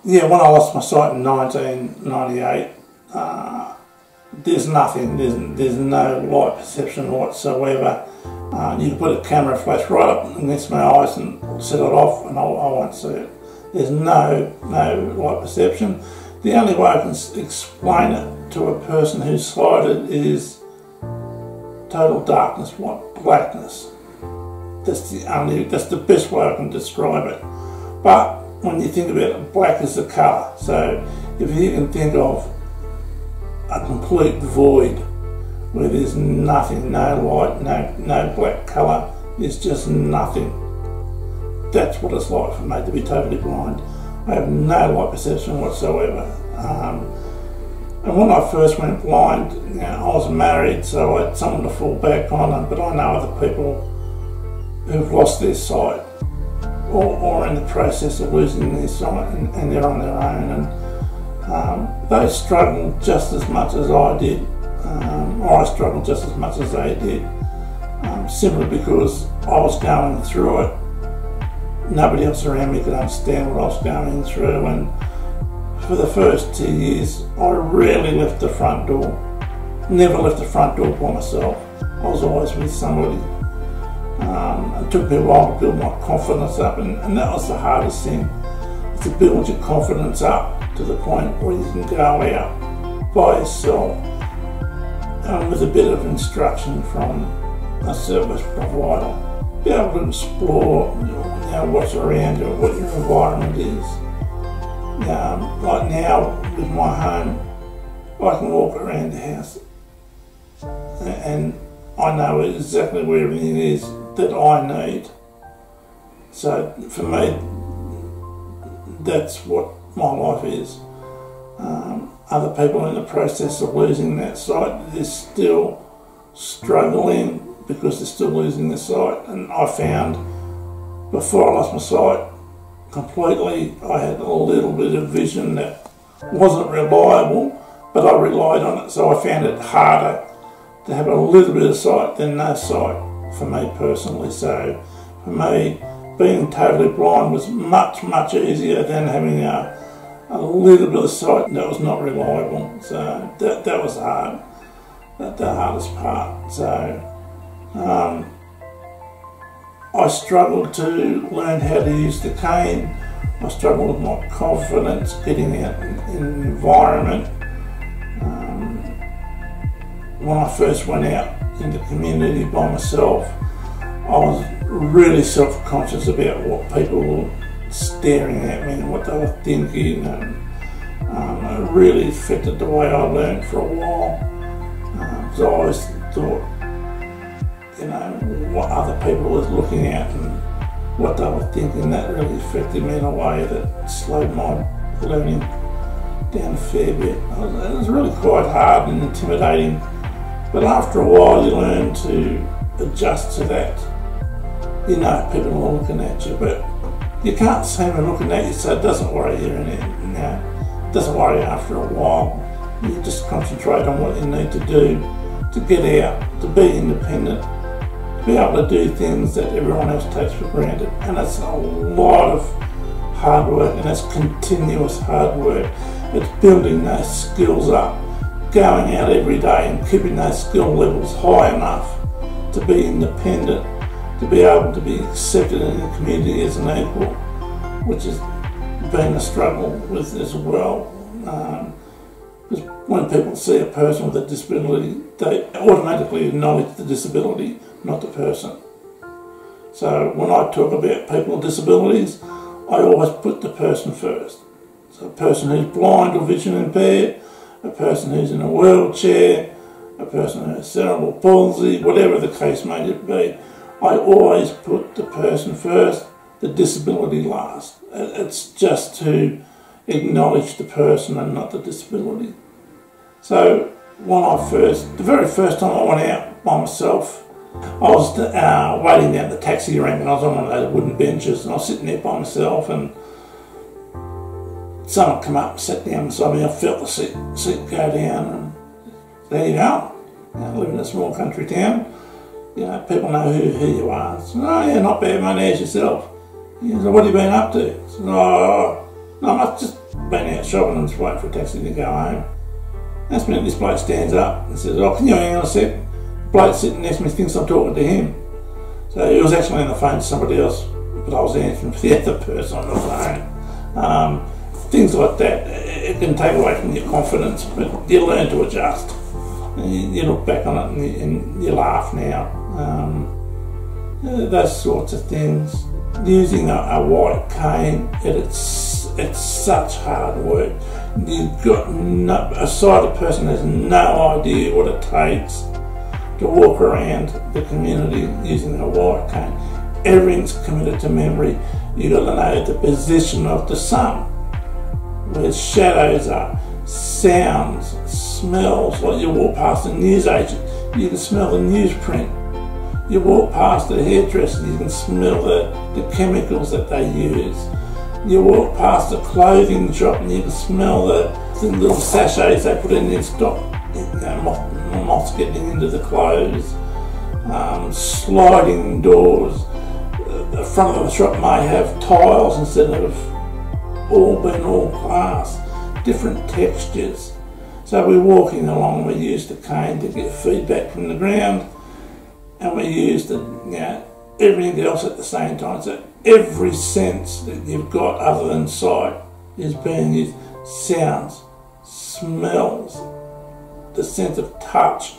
Yeah, when I lost my sight in 1998, there's nothing, there's no light perception whatsoever. You can put a camera flash right up against my eyes and set it off and I won't see it. There's no light perception. The only way I can explain it to a person who's sighted is total darkness, blackness. That's the best way I can describe it. But when you think about it, black is the colour. So if you can think of a complete void where there's nothing, no light, no black colour, there's just nothing. That's what it's like for me to be totally blind. I have no light perception whatsoever. And when I first went blind, I was married, so I had someone to fall back on, but I know other people who've lost their sight or in the process of losing their sight and they're on their own. And they struggled just as much as I did, or I struggled just as much as they did, simply because I was going through it. Nobody else around me could understand what I was going through, and for the first 2 years I rarely left the front door, never left the front door by myself. I was always with somebody. It took me a while to build my confidence up, and that was the hardest thing, to build your confidence up to the point where you can go out by yourself with a bit of instruction from a service provider, be able to explore what's around you, what your environment is. Like now with my home, I can walk around the house and I know exactly where everything is that I need. So for me, that's what my life is. Other people in the process of losing that sight, they're still struggling because they're still losing their sight. And I found before I lost my sight completely, I had a little bit of vision that wasn't reliable, but I relied on it. So I found it harder to have a little bit of sight than no sight for me personally. So for me, being totally blind was much, much easier than having a little bit of sight that was not reliable. So that was hard, the hardest part. So I struggled to learn how to use the cane. I struggled with my confidence getting out in an environment. When I first went out in the community by myself, I was really self-conscious about what people were staring at me and what they were thinking, and it really affected the way I learned for a while. Because I always thought, what other people were looking at and what they were thinking, that really affected me in a way that slowed my learning down a fair bit. It was really quite hard and intimidating, but after a while you learn to adjust to that. People are looking at you, but you can't see them looking at you, so it doesn't worry you it doesn't worry you after a while. You just concentrate on what you need to do to get out, to be independent, to be able to do things that everyone else takes for granted. And it's a lot of hard work, and it's continuous hard work. It's building those skills up, going out every day and keeping those skill levels high enough to be independent, to be able to be accepted in the community as an equal, which has been a struggle with as well. Because when people see a person with a disability, they automatically acknowledge the disability, not the person. So when I talk about people with disabilities, I always put the person first. So a person who's blind or vision impaired, a person who's in a wheelchair, a person who has cerebral palsy, whatever the case may be, I always put the person first, the disability last. It's just to acknowledge the person and not the disability. So when the very first time I went out by myself, I was waiting down the taxi rank, and I was on one of those wooden benches, and I was sitting there by myself, and someone come up and sat down beside me. I felt the seat go down, and there you go. I live in a small country town. People know who you are. I said, oh yeah, not bad, mate, how's yourself? He said, what have you been up to? I said, no, I'm just been out shopping and just waiting for a taxi to go home. Last minute this bloke stands up and says, "Oh, can you hang on a sec?" The bloke sitting next to me thinks I'm talking to him. So he was actually on the phone to somebody else, but I was answering for the other person on the phone. Things like that, it can take away from your confidence, but you learn to adjust. And you look back on it and you laugh now. Those sorts of things. Using a white cane, it's such hard work. You've got a sighted person has no idea what it takes to walk around the community using a white cane. Everything's committed to memory. You've got to know the position of the sun, where shadows are, sounds, smells. Like you walk past a newsagent, you can smell the newsprint. You walk past the hairdresser, you can smell the chemicals that they use. You walk past the clothing shop and you can smell the little sachets they put in there to stop moths getting into the clothes. Sliding doors. The front of the shop may have tiles instead of all glass. Different textures. So we're walking along, we use the cane to get feedback from the ground, and we use everything else at the same time. So every sense that you've got other than sight is being used. Sounds, smells, the sense of touch,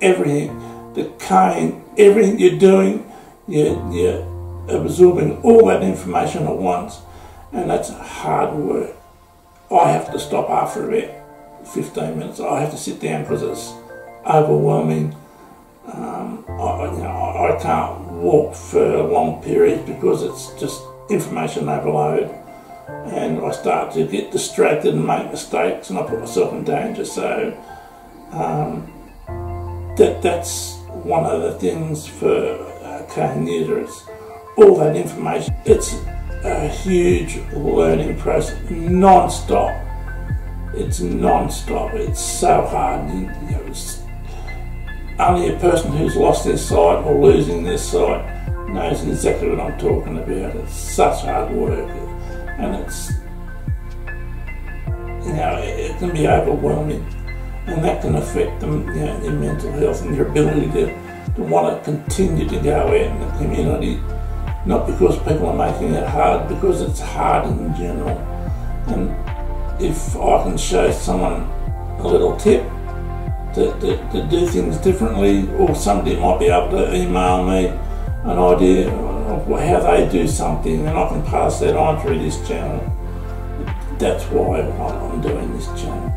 everything. The cane, everything you're doing, you're absorbing all that information at once, and that's hard work. I have to stop after about 15 minutes. I have to sit down because it's overwhelming. I can't walk for long periods because it's just information overload, and I start to get distracted and make mistakes, and I put myself in danger. So that's one of the things for a cane user. It's all that information. It's a huge learning process, non-stop. It's non-stop. It's so hard. Only a person who's lost their sight or losing their sight knows exactly what I'm talking about. It's such hard work, and it's it can be overwhelming, and that can affect them, their mental health and their ability to want to continue to go out in the community. Not because people are making it hard, because it's hard in general. And if I can show someone a little tip to do things differently, or somebody might be able to email me an idea of how they do something, and I can pass that on through this channel. That's why I'm doing this channel.